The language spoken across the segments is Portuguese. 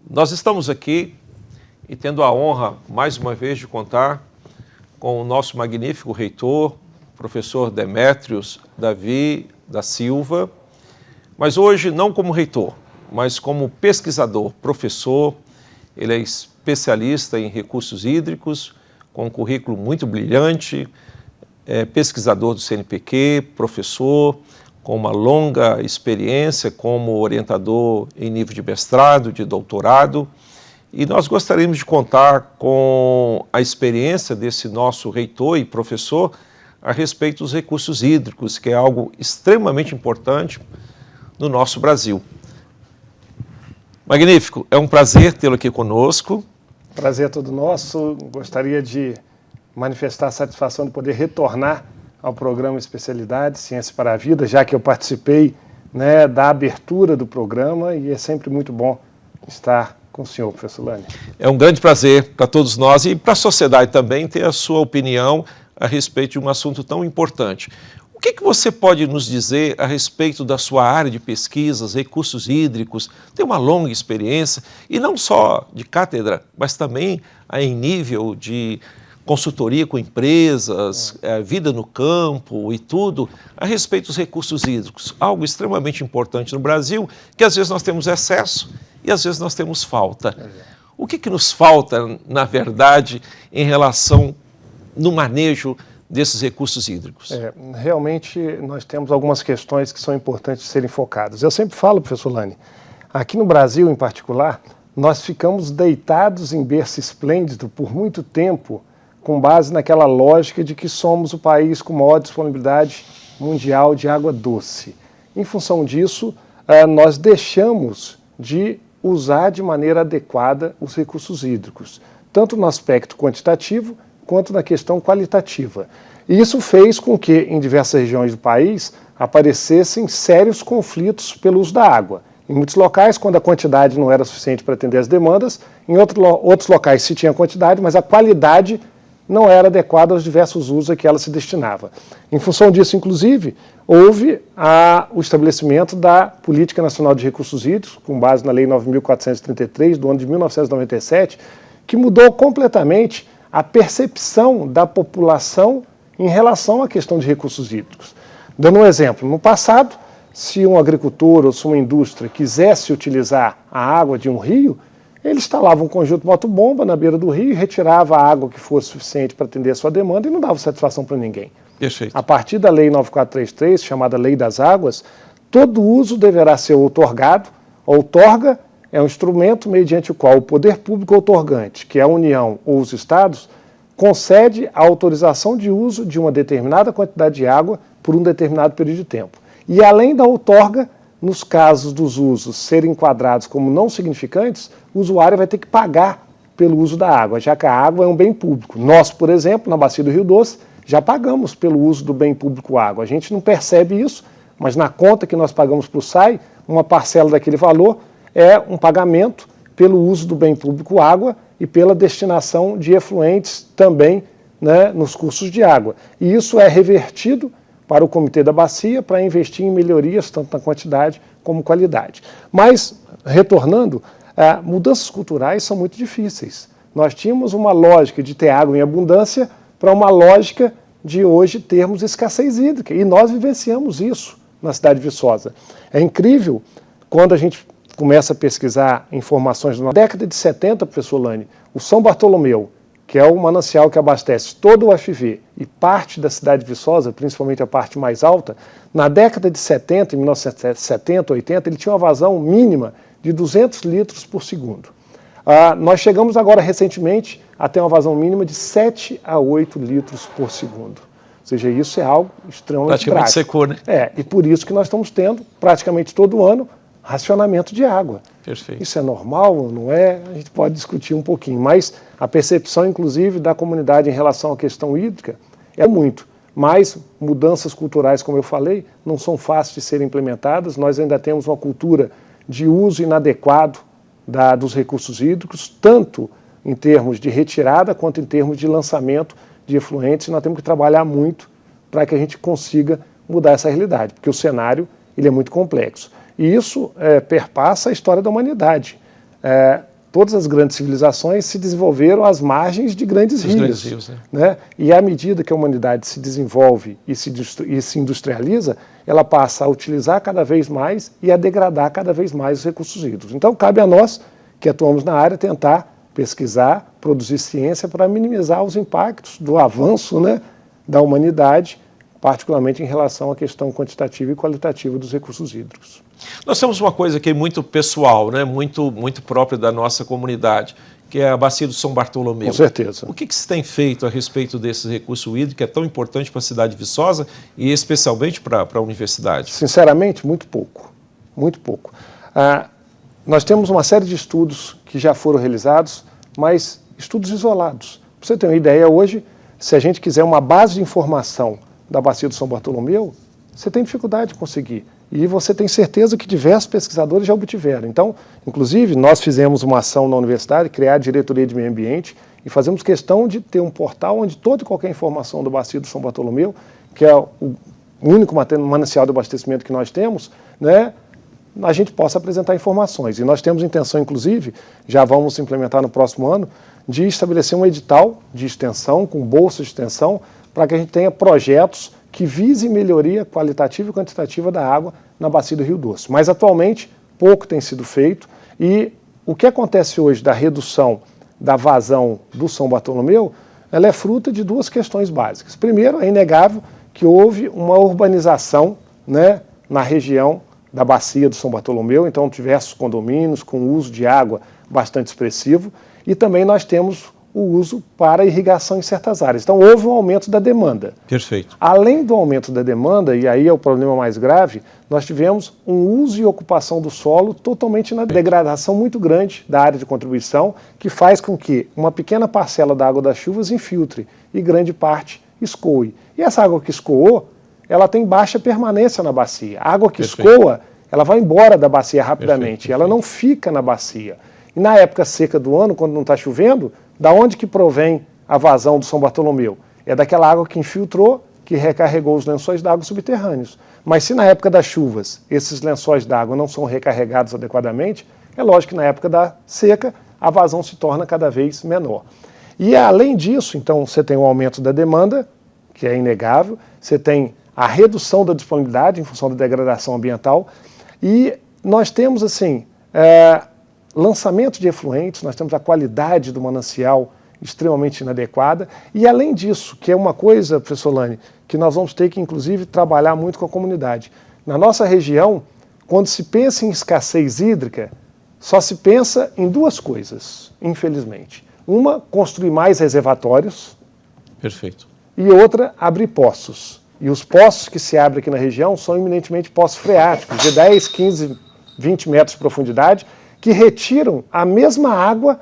Nós estamos aqui e tendo a honra, mais uma vez, de contar com o nosso magnífico reitor, professor Demétrios Davi da Silva, mas hoje não como reitor, mas como pesquisador, professor. Ele é especialista em recursos hídricos, com um currículo muito brilhante, é pesquisador do CNPq, professor, com uma longa experiência como orientador em nível de mestrado, de doutorado, e nós gostaríamos de contar com a experiência desse nosso reitor e professor a respeito dos recursos hídricos, que é algo extremamente importante no nosso Brasil. Magnífico, é um prazer tê-lo aqui conosco. Prazer é todo nosso. Gostaria de manifestar a satisfação de poder retornar ao programa Especialidade Ciência para a Vida, já que eu participei, da abertura do programa, e é sempre muito bom estar com o senhor, professor Lane. É um grande prazer para todos nós e para a sociedade também ter a sua opinião a respeito de um assunto tão importante. O que você pode nos dizer a respeito da sua área de pesquisas, recursos hídricos? Tem uma longa experiência, e não só de cátedra, mas também em nível de consultoria com empresas, vida no campo e tudo, a respeito dos recursos hídricos. Algo extremamente importante no Brasil, que às vezes nós temos excesso e às vezes nós temos falta. O que nos falta, na verdade, em relação no manejo desses recursos hídricos? Realmente nós temos algumas questões que são importantes de serem focadas. Eu sempre falo, professor Lane, aqui no Brasil em particular, nós ficamos deitados em berço esplêndido por muito tempo, com base naquela lógica de que somos o país com maior disponibilidade mundial de água doce. Em função disso, nós deixamos de usar de maneira adequada os recursos hídricos, tanto no aspecto quantitativo quanto na questão qualitativa. E isso fez com que, em diversas regiões do país, aparecessem sérios conflitos pelo uso da água. Em muitos locais, quando a quantidade não era suficiente para atender as demandas, em outros locais se tinha quantidade, mas a qualidade não era adequada aos diversos usos a que ela se destinava. Em função disso, inclusive, houve o estabelecimento da Política Nacional de Recursos Hídricos, com base na Lei 9.433, do ano de 1997, que mudou completamente a percepção da população em relação à questão de recursos hídricos. Dando um exemplo, no passado, se um agricultor ou se uma indústria quisesse utilizar a água de um rio, ele instalava um conjunto motobomba na beira do rio, retirava a água que fosse suficiente para atender a sua demanda e não dava satisfação para ninguém. Perfeito. A partir da Lei 9433, chamada Lei das Águas, todo uso deverá ser outorgado. Outorga é um instrumento mediante o qual o poder público outorgante, que é a União ou os estados, concede a autorização de uso de uma determinada quantidade de água por um determinado período de tempo. E além da outorga, nos casos dos usos serem enquadrados como não significantes, o usuário vai ter que pagar pelo uso da água, já que a água é um bem público. Nós, por exemplo, na Bacia do Rio Doce, já pagamos pelo uso do bem público água. A gente não percebe isso, mas na conta que nós pagamos para o SAI, uma parcela daquele valor é um pagamento pelo uso do bem público água e pela destinação de efluentes também, nos cursos de água. E isso é revertido para o Comitê da Bacia para investir em melhorias tanto na quantidade como qualidade. Mas, retornando, mudanças culturais são muito difíceis. Nós tínhamos uma lógica de ter água em abundância para uma lógica de hoje termos escassez hídrica. E nós vivenciamos isso na cidade de Viçosa. É incrível quando a gente começa a pesquisar informações. Na década de 70, professor Lane, o São Bartolomeu, que é o manancial que abastece todo o UFV e parte da cidade de Viçosa, principalmente a parte mais alta, na década de 70, em 1970, 80, ele tinha uma vazão mínima de 200 litros por segundo. Nós chegamos agora recentemente a ter uma vazão mínima de 7 a 8 litros por segundo. Ou seja, isso é algo extremamente praticamente secou, né? E por isso que nós estamos tendo, praticamente todo ano, racionamento de água. Perfeito. Isso é normal, não é? A gente pode discutir um pouquinho, mas a percepção, inclusive, da comunidade em relação à questão hídrica é muito. Mas mudanças culturais, como eu falei, não são fáceis de serem implementadas. Nós ainda temos uma cultura de uso inadequado dos recursos hídricos, tanto em termos de retirada quanto em termos de lançamento de efluentes. E nós temos que trabalhar muito para que a gente consiga mudar essa realidade, porque o cenário ele é muito complexo. E isso perpassa a história da humanidade. Todas as grandes civilizações se desenvolveram às margens de grandes rios. Né? E à medida que a humanidade se desenvolve e se industrializa, ela passa a utilizar cada vez mais e a degradar cada vez mais os recursos hídricos. Então, cabe a nós, que atuamos na área, tentar pesquisar, produzir ciência para minimizar os impactos do avanço, né, da humanidade, particularmente em relação à questão quantitativa e qualitativa dos recursos hídricos. Nós temos uma coisa que é muito pessoal, né, muito própria da nossa comunidade, que é a Bacia do São Bartolomeu. Com certeza. O que se tem feito a respeito desse recurso hídrico que é tão importante para a cidade de Viçosa e especialmente para a universidade? Sinceramente, muito pouco. Muito pouco. Nós temos uma série de estudos que já foram realizados, mas estudos isolados. Para você ter uma ideia, hoje, se a gente quiser uma base de informação da Bacia do São Bartolomeu, você tem dificuldade de conseguir. E você tem certeza que diversos pesquisadores já obtiveram. Então, inclusive, nós fizemos uma ação na universidade, criar a Diretoria de Meio Ambiente, e fazemos questão de ter um portal onde toda e qualquer informação da Bacia do São Bartolomeu, que é o único manancial de abastecimento que nós temos, né, a gente possa apresentar informações. E nós temos intenção, inclusive, já vamos implementar no próximo ano, de estabelecer um edital de extensão, com bolsa de extensão, para que a gente tenha projetos que visem melhoria qualitativa e quantitativa da água na bacia do Rio Doce. Mas, atualmente, pouco tem sido feito e o que acontece hoje da redução da vazão do São Bartolomeu, ela é fruto de duas questões básicas. Primeiro, é inegável que houve uma urbanização, né, na região da bacia do São Bartolomeu, então diversos condomínios com uso de água bastante expressivo, e também nós temos o uso para irrigação em certas áreas. Então houve um aumento da demanda. Perfeito. Além do aumento da demanda, e aí é o problema mais grave, nós tivemos um uso e ocupação do solo totalmente na degradação muito grande da área de contribuição, que faz com que uma pequena parcela da água das chuvas infiltre e grande parte escoe. E essa água que escoou, ela tem baixa permanência na bacia. A água que escoa, ela vai embora da bacia rapidamente, ela não fica na bacia. E na época seca do ano, quando não está chovendo, da onde que provém a vazão do São Bartolomeu? É daquela água que infiltrou, que recarregou os lençóis d'água subterrâneos. Mas se na época das chuvas esses lençóis d'água não são recarregados adequadamente, é lógico que na época da seca a vazão se torna cada vez menor. E além disso, então, você tem um aumento da demanda, que é inegável, você tem a redução da disponibilidade em função da degradação ambiental, e nós temos, assim, lançamento de efluentes, nós temos a qualidade do manancial extremamente inadequada, e além disso, que é uma coisa, professor Lani, que nós vamos ter que, inclusive, trabalhar muito com a comunidade. Na nossa região, quando se pensa em escassez hídrica, só se pensa em duas coisas, infelizmente. Uma, construir mais reservatórios. Perfeito. E outra, abrir poços. E os poços que se abrem aqui na região são eminentemente poços freáticos, de 10, 15, 20 metros de profundidade, que retiram a mesma água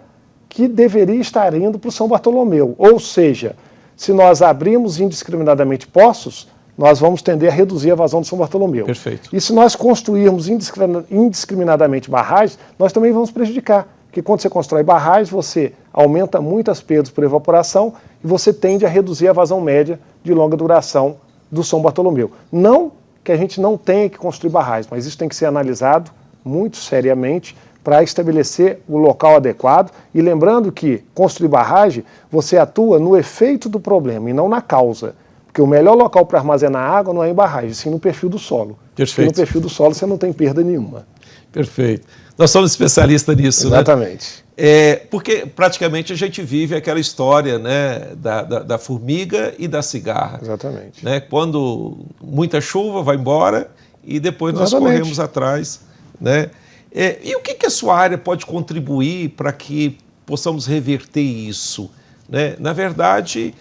que deveria estar indo para o São Bartolomeu. Ou seja, se nós abrirmos indiscriminadamente poços, nós vamos tender a reduzir a vazão do São Bartolomeu. Perfeito. E se nós construirmos indiscriminadamente barragens, nós também vamos prejudicar. Porque quando você constrói barragens, você aumenta muito as perdas por evaporação e você tende a reduzir a vazão média de longa duração do São Bartolomeu. Não que a gente não tenha que construir barragens, mas isso tem que ser analisado muito seriamente para estabelecer o local adequado. E lembrando que construir barragem, você atua no efeito do problema e não na causa. Porque o melhor local para armazenar água não é em barragem, sim no perfil do solo. Perfeito. Porque no perfil do solo você não tem perda nenhuma. Perfeito. Nós somos especialistas nisso, Exatamente. né? Porque praticamente a gente vive aquela história, né, da formiga e da cigarra. Exatamente. Né? Quando muita chuva vai embora e depois nós corremos atrás, né? E o que a sua área pode contribuir para que possamos reverter isso? Né? Na verdade,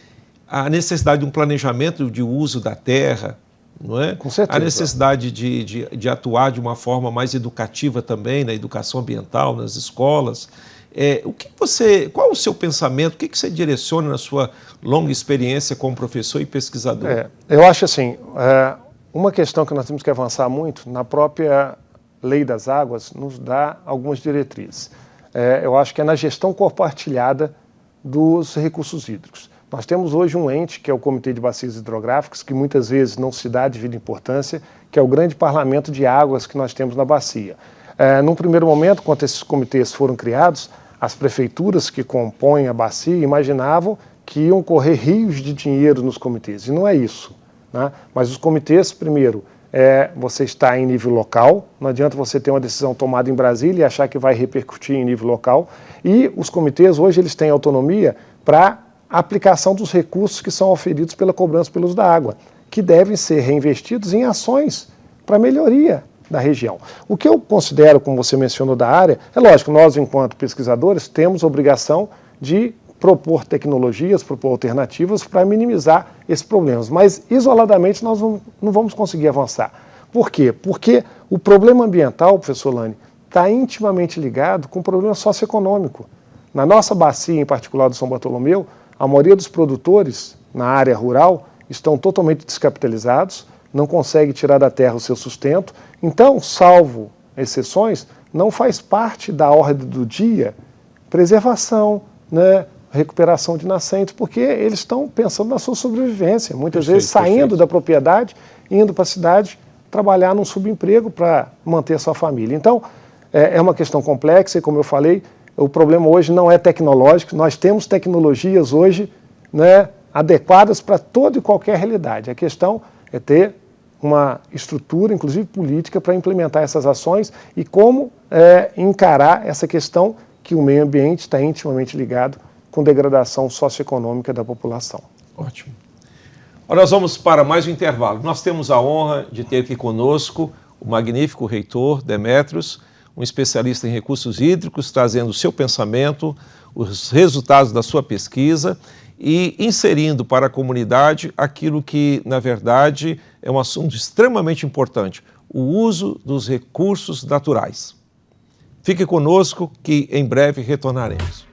a necessidade de um planejamento de uso da terra, não é? Com certeza. A necessidade de atuar de uma forma mais educativa também, na educação ambiental, nas escolas. Qual o seu pensamento, o que você direciona na sua longa experiência como professor e pesquisador? Eu acho assim, uma questão que nós temos que avançar muito, na própria Lei das Águas nos dá algumas diretrizes. Eu acho que é na gestão compartilhada dos recursos hídricos. Nós temos hoje um ente, que é o Comitê de Bacias Hidrográficas, que muitas vezes não se dá devida importância, que é o grande parlamento de águas que nós temos na bacia. Num primeiro momento, quando esses comitês foram criados, as prefeituras que compõem a bacia imaginavam que iam correr rios de dinheiro nos comitês, e não é isso, né? Mas os comitês, primeiro, você está em nível local, não adianta você ter uma decisão tomada em Brasília e achar que vai repercutir em nível local, e os comitês hoje eles têm autonomia para a aplicação dos recursos que são oferidos pela cobrança pelo uso da água, que devem ser reinvestidos em ações para melhoria da região. O que eu considero, como você mencionou da área, é lógico, nós enquanto pesquisadores temos a obrigação de propor tecnologias, propor alternativas para minimizar esses problemas, mas isoladamente nós não vamos conseguir avançar. Por quê? Porque o problema ambiental, professor Lani, está intimamente ligado com o problema socioeconômico. Na nossa bacia, em particular do São Bartolomeu, a maioria dos produtores na área rural estão totalmente descapitalizados, não conseguem tirar da terra o seu sustento. Então, salvo exceções, não faz parte da ordem do dia preservação, né, recuperação de nascentes, porque eles estão pensando na sua sobrevivência, muitas vezes saindo da propriedade, indo para a cidade, trabalhar num subemprego para manter a sua família. Então, é uma questão complexa e, como eu falei, o problema hoje não é tecnológico, nós temos tecnologias hoje, né, adequadas para toda e qualquer realidade. A questão é ter uma estrutura, inclusive política, para implementar essas ações e como encarar essa questão que o meio ambiente está intimamente ligado com degradação socioeconômica da população. Ótimo. Agora nós vamos para mais um intervalo. Nós temos a honra de ter aqui conosco o magnífico reitor Demétrios, um especialista em recursos hídricos, trazendo o seu pensamento, os resultados da sua pesquisa e inserindo para a comunidade aquilo que, na verdade, é um assunto extremamente importante, o uso dos recursos naturais. Fique conosco que em breve retornaremos.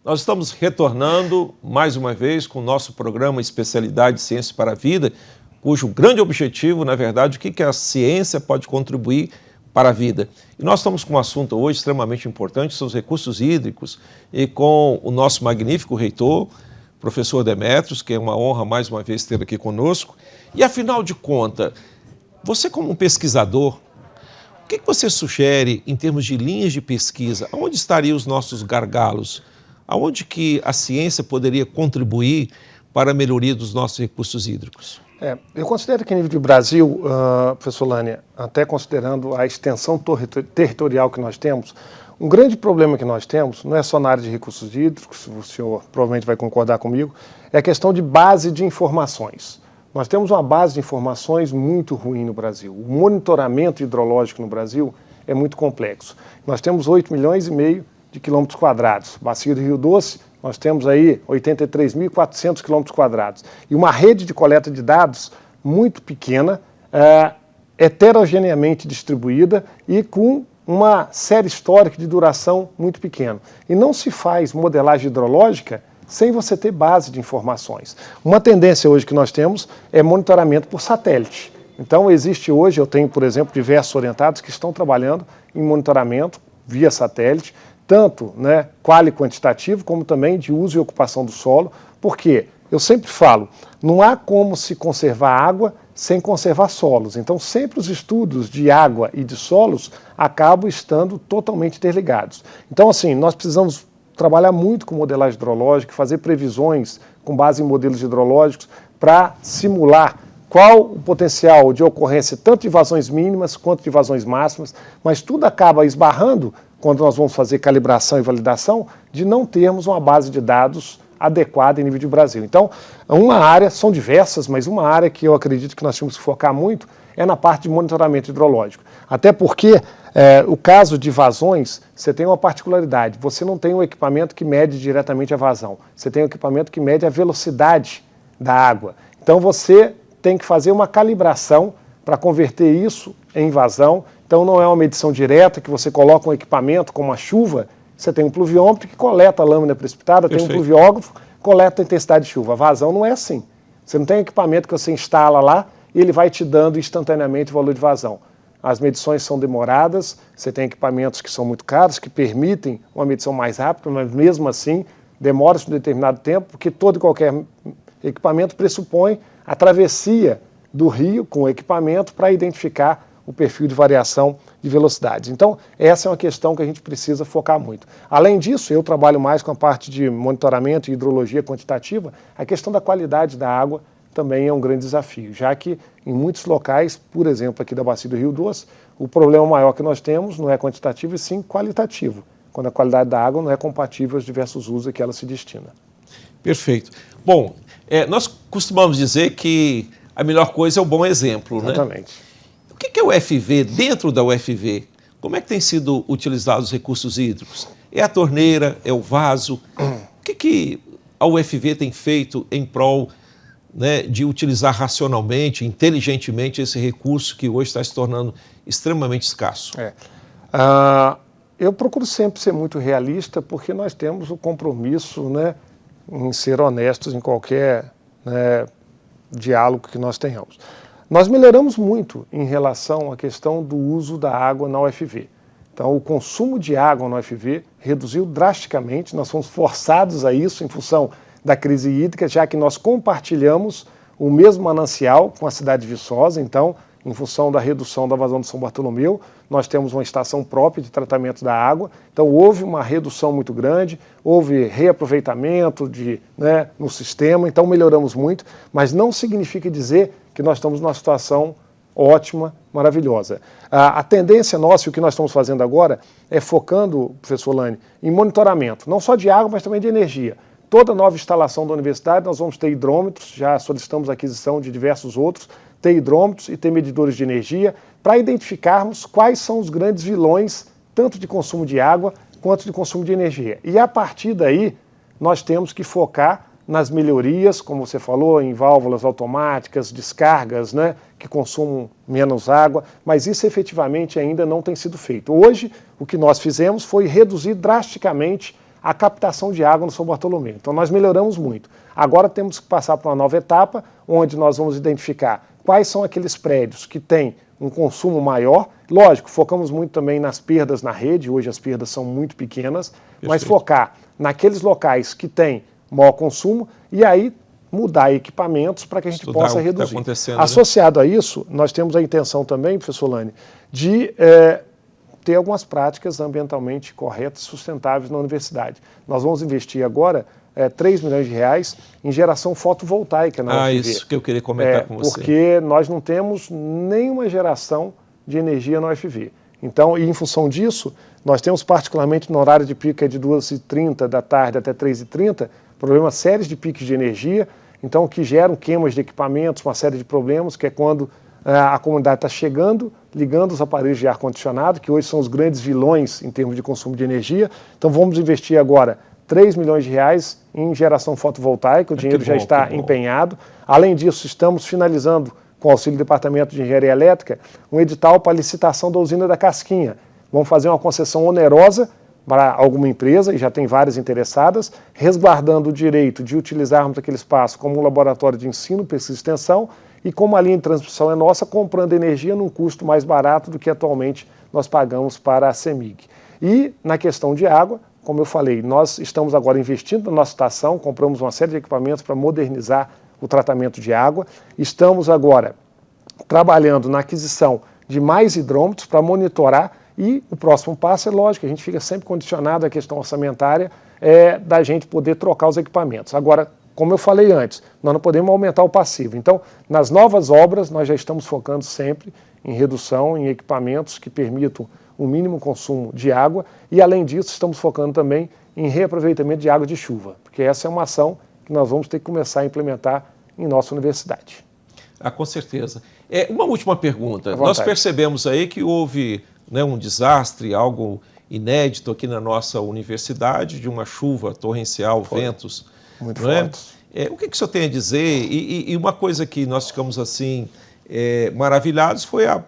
Nós estamos retornando mais uma vez com o nosso programa Especialidade Ciência para a Vida, cujo grande objetivo, na verdade, o que a ciência pode contribuir para a vida. E nós estamos com um assunto hoje extremamente importante, são os recursos hídricos, e com o nosso magnífico reitor, professor Demétrios, que é uma honra mais uma vez ter aqui conosco. E afinal de contas, você como um pesquisador, o que você sugere em termos de linhas de pesquisa? Onde estariam os nossos gargalos? Aonde que a ciência poderia contribuir para a melhoria dos nossos recursos hídricos? Eu considero que, em nível de Brasil, professor Lani, até considerando a extensão territorial que nós temos, um grande problema que nós temos, não é só na área de recursos hídricos, o senhor provavelmente vai concordar comigo, é a questão de base de informações. Nós temos uma base de informações muito ruim no Brasil. O monitoramento hidrológico no Brasil é muito complexo. Nós temos 8,5 milhões de quilômetros quadrados. Bacia do Rio Doce, nós temos aí 83.400 quilômetros quadrados. E uma rede de coleta de dados muito pequena, heterogeneamente distribuída e com uma série histórica de duração muito pequena. E não se faz modelagem hidrológica sem você ter base de informações. Uma tendência hoje que nós temos é monitoramento por satélite. Então existe hoje, eu tenho, por exemplo, diversos orientados que estão trabalhando em monitoramento via satélite, tanto quali quantitativo, como também de uso e ocupação do solo, porque eu sempre falo, não há como se conservar água sem conservar solos. Então, sempre os estudos de água e de solos acabam estando totalmente interligados. Então, assim, nós precisamos trabalhar muito com modelagem hidrológica, fazer previsões com base em modelos hidrológicos para simular qual o potencial de ocorrência tanto de vazões mínimas quanto de vazões máximas, mas tudo acaba esbarrando, quando nós vamos fazer calibração e validação, de não termos uma base de dados adequada em nível de Brasil. Então, uma área, são diversas, mas uma área que eu acredito que nós temos que focar muito é na parte de monitoramento hidrológico. Até porque o caso de vazões, você tem uma particularidade, você não tem um equipamento que mede diretamente a vazão, você tem um equipamento que mede a velocidade da água. Então você tem que fazer uma calibração para converter isso em vazão. Então não é uma medição direta que você coloca um equipamento como a chuva, você tem um pluviômetro que coleta a lâmina precipitada, tem um pluviógrafo, coleta a intensidade de chuva. A vazão não é assim. Você não tem equipamento que você instala lá e ele vai te dando instantaneamente o valor de vazão. as medições são demoradas, você tem equipamentos que são muito caros, que permitem uma medição mais rápida, mas mesmo assim demora-se um determinado tempo, porque todo e qualquer equipamento pressupõe a travessia do rio com o equipamento para identificar o perfil de variação de velocidades. Então, essa é uma questão que a gente precisa focar muito. Além disso, eu trabalho mais com a parte de monitoramento e hidrologia quantitativa, a questão da qualidade da água também é um grande desafio, já que em muitos locais, por exemplo, aqui da Bacia do Rio Doce, o problema maior que nós temos não é quantitativo e sim qualitativo, quando a qualidade da água não é compatível aos diversos usos a que ela se destina. Perfeito. Bom, nós costumamos dizer que a melhor coisa é o bom exemplo, né? Exatamente. O que é o UFV? Dentro da UFV, como é que tem sido utilizados os recursos hídricos? É a torneira? É o vaso? O que a UFV tem feito em prol, né, de utilizar racionalmente, inteligentemente esse recurso que hoje está se tornando extremamente escasso? Eu procuro sempre ser muito realista porque nós temos o compromisso, né, em ser honestos em qualquer, né, diálogo que nós tenhamos. Nós melhoramos muito em relação à questão do uso da água na UFV. Então, o consumo de água na UFV reduziu drasticamente, nós fomos forçados a isso em função da crise hídrica, já que nós compartilhamos o mesmo manancial com a cidade de Viçosa. Então, em função da redução da vazão do São Bartolomeu, nós temos uma estação própria de tratamento da água. Então, houve uma redução muito grande, houve reaproveitamento no sistema, então melhoramos muito, mas não significa dizer que nós estamos numa situação ótima, maravilhosa. A tendência nossa, e o que nós estamos fazendo agora, é focando, professor Lane, em monitoramento, não só de água, mas também de energia. Toda nova instalação da universidade, nós vamos ter hidrômetros, já solicitamos a aquisição de diversos outros, ter hidrômetros e ter medidores de energia, para identificarmos quais são os grandes vilões, tanto de consumo de água quanto de consumo de energia. E a partir daí, nós temos que focar nas melhorias, como você falou, em válvulas automáticas, descargas, né, que consumam menos água, mas isso efetivamente ainda não tem sido feito. Hoje, o que nós fizemos foi reduzir drasticamente a captação de água no São Bartolomeu. Então nós melhoramos muito. Agora temos que passar para uma nova etapa, onde nós vamos identificar quais são aqueles prédios que têm um consumo maior. Lógico, focamos muito também nas perdas na rede, hoje as perdas são muito pequenas, Perfeito. Mas focar naqueles locais que têm maior consumo e aí mudar equipamentos para que a gente possa reduzir. Associado a isso, nós temos a intenção também, professor Lane, de ter algumas práticas ambientalmente corretas e sustentáveis na universidade. Nós vamos investir agora 3 milhões de reais em geração fotovoltaica na UFV. Isso que eu queria comentar com você. Porque nós não temos nenhuma geração de energia na UFV. Então, e em função disso, nós temos particularmente no horário de pico, que é de 2h30 da tarde até 3h30, problemas sérios de picos de energia, então que geram queimas de equipamentos, uma série de problemas, que é quando a comunidade está chegando, ligando os aparelhos de ar-condicionado, que hoje são os grandes vilões em termos de consumo de energia. Então vamos investir agora 3 milhões de reais em geração fotovoltaica, o dinheiro já está empenhado. Além disso, estamos finalizando, com auxílio do Departamento de Engenharia Elétrica, um edital para licitação da usina da Casquinha. Vamos fazer uma concessão onerosa para alguma empresa, e já tem várias interessadas, resguardando o direito de utilizarmos aquele espaço como um laboratório de ensino, pesquisa e extensão, e como a linha de transmissão é nossa, comprando energia num custo mais barato do que atualmente nós pagamos para a CEMIG. E na questão de água, como eu falei, nós estamos agora investindo na nossa estação, compramos uma série de equipamentos para modernizar o tratamento de água, estamos agora trabalhando na aquisição de mais hidrômetros para monitorar. E o próximo passo é lógico, a gente fica sempre condicionado à questão orçamentária da gente poder trocar os equipamentos. Agora, como eu falei antes, nós não podemos aumentar o passivo. Então, nas novas obras, nós já estamos focando sempre em redução, em equipamentos que permitam o mínimo consumo de água e, além disso, estamos focando também em reaproveitamento de água de chuva, porque essa é uma ação que nós vamos ter que começar a implementar em nossa universidade. Com certeza. Uma última pergunta. Nós percebemos aí que houve um desastre, algo inédito aqui na nossa universidade, de uma chuva torrencial, ventos. Muito fortes. O que o senhor tem a dizer? E uma coisa que nós ficamos assim maravilhados foi a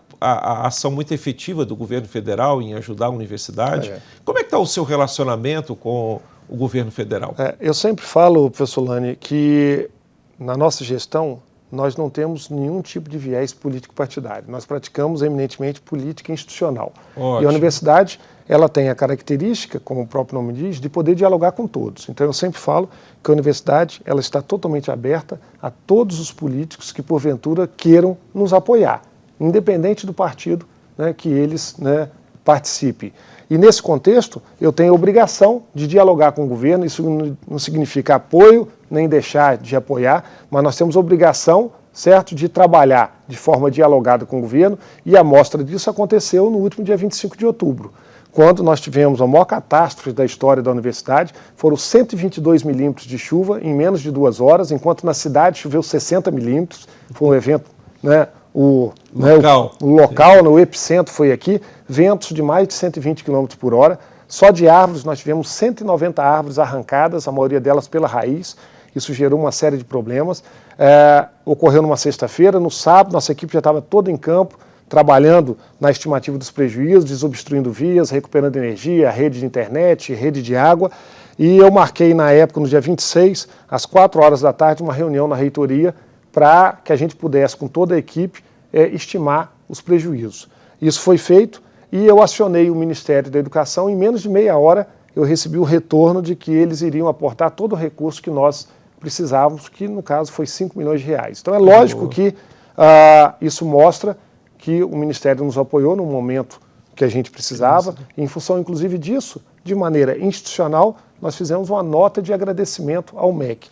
ação muito efetiva do governo federal em ajudar a universidade. Como é que está o seu relacionamento com o governo federal? Eu sempre falo, professor Lane, que na nossa gestão nós não temos nenhum tipo de viés político-partidário. Nós praticamos eminentemente política institucional. Ótimo. E a universidade, ela tem a característica, como o próprio nome diz, de poder dialogar com todos. Então eu sempre falo que a universidade, ela está totalmente aberta a todos os políticos que porventura queiram nos apoiar, independente do partido, né, que eles, né, participem. E nesse contexto, eu tenho a obrigação de dialogar com o governo. Isso não significa apoio, nem deixar de apoiar, mas nós temos a obrigação, certo, de trabalhar de forma dialogada com o governo, e a mostra disso aconteceu no último dia 25 de outubro, quando nós tivemos a maior catástrofe da história da universidade. Foram 122 milímetros de chuva em menos de 2 horas, enquanto na cidade choveu 60 milímetros. Foi um evento, né, o local, o epicentro foi aqui, ventos de mais de 120 km por hora. Só de árvores nós tivemos 190 árvores arrancadas, a maioria delas pela raiz. Isso gerou uma série de problemas. Ocorreu numa sexta-feira. No sábado, nossa equipe já estava toda em campo, trabalhando na estimativa dos prejuízos, desobstruindo vias, recuperando energia, rede de internet, rede de água. E eu marquei na época, no dia 26, às 4 horas da tarde, uma reunião na reitoria para que a gente pudesse, com toda a equipe, estimar os prejuízos. Isso foi feito e eu acionei o Ministério da Educação. Em menos de meia hora, eu recebi o retorno de que eles iriam aportar todo o recurso que nós precisávamos, que no caso foi 5 milhões de reais. Então é lógico que isso mostra que o Ministério nos apoiou no momento que a gente precisava. E em função, inclusive, disso, de maneira institucional, nós fizemos uma nota de agradecimento ao MEC.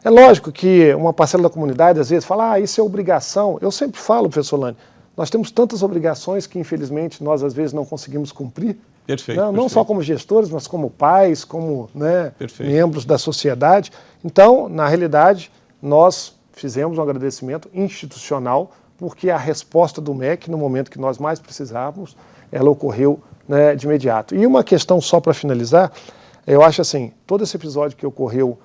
É lógico que uma parcela da comunidade às vezes fala, isso é obrigação. Eu sempre falo, professor Lani, nós temos tantas obrigações que infelizmente nós às vezes não conseguimos cumprir. Perfeito, não perfeito. Só como gestores, mas como pais, como, né, membros da sociedade. Então, na realidade, nós fizemos um agradecimento institucional, porque a resposta do MEC, no momento que nós mais precisávamos, ela ocorreu, né, de imediato. E uma questão só para finalizar, eu acho assim, todo esse episódio que ocorreu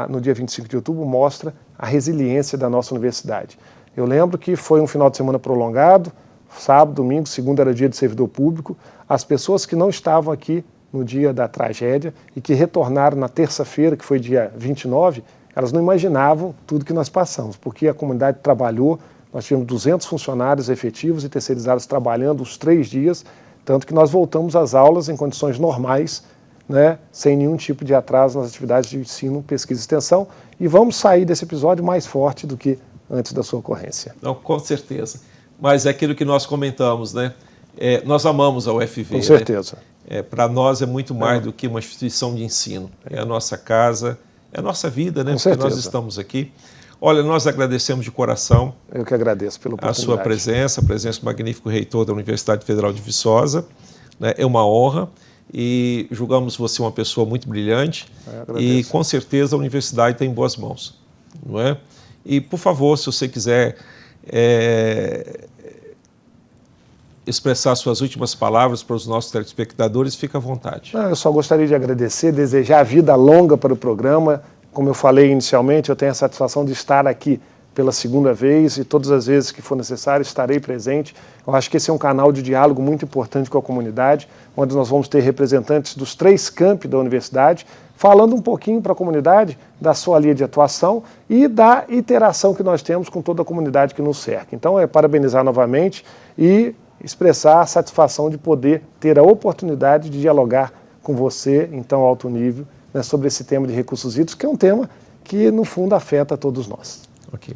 no dia 25 de outubro mostra a resiliência da nossa universidade. Eu lembro que foi um final de semana prolongado, sábado, domingo, segunda era dia de servidor público. As pessoas que não estavam aqui no dia da tragédia e que retornaram na terça-feira, que foi dia 29, elas não imaginavam tudo que nós passamos, porque a comunidade trabalhou. Nós tivemos 200 funcionários efetivos e terceirizados trabalhando os 3 dias, tanto que nós voltamos às aulas em condições normais, né, sem nenhum tipo de atraso nas atividades de ensino, pesquisa e extensão, e vamos sair desse episódio mais forte do que antes da sua ocorrência. Não, com certeza. Mas é aquilo que nós comentamos, né? Nós amamos a UFV. Com certeza. Né? Para nós é muito mais do que uma instituição de ensino. É a nossa casa, é a nossa vida, né? Com certeza. Porque nós estamos aqui. Olha, nós agradecemos de coração. Eu que agradeço pela oportunidade. A sua presença, a presença do magnífico reitor da Universidade Federal de Viçosa. Né? É uma honra. E julgamos você uma pessoa muito brilhante e com certeza a universidade está em boas mãos, não é? E por favor, se você quiser expressar suas últimas palavras para os nossos telespectadores, fique à vontade. Eu só gostaria de agradecer, desejar vida longa para o programa. Como eu falei inicialmente, eu tenho a satisfação de estar aqui pela segunda vez e todas as vezes que for necessário estarei presente. Eu acho que esse é um canal de diálogo muito importante com a comunidade, onde nós vamos ter representantes dos 3 campi da universidade, falando um pouquinho para a comunidade da sua linha de atuação e da interação que nós temos com toda a comunidade que nos cerca. Então, parabenizar novamente e expressar a satisfação de poder ter a oportunidade de dialogar com você em tão alto nível, né, sobre esse tema de recursos hídricos, que é um tema que, no fundo, afeta a todos nós. Ok.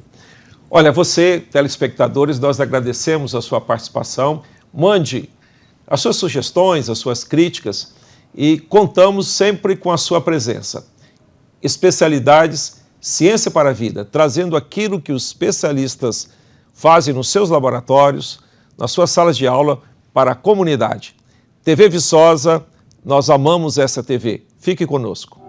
Olha, você, telespectadores, nós agradecemos a sua participação. Mande as suas sugestões, as suas críticas e contamos sempre com a sua presença. Especialidades, ciência para a vida, trazendo aquilo que os especialistas fazem nos seus laboratórios, nas suas salas de aula, para a comunidade. TV Viçosa, nós amamos essa TV. Fique conosco.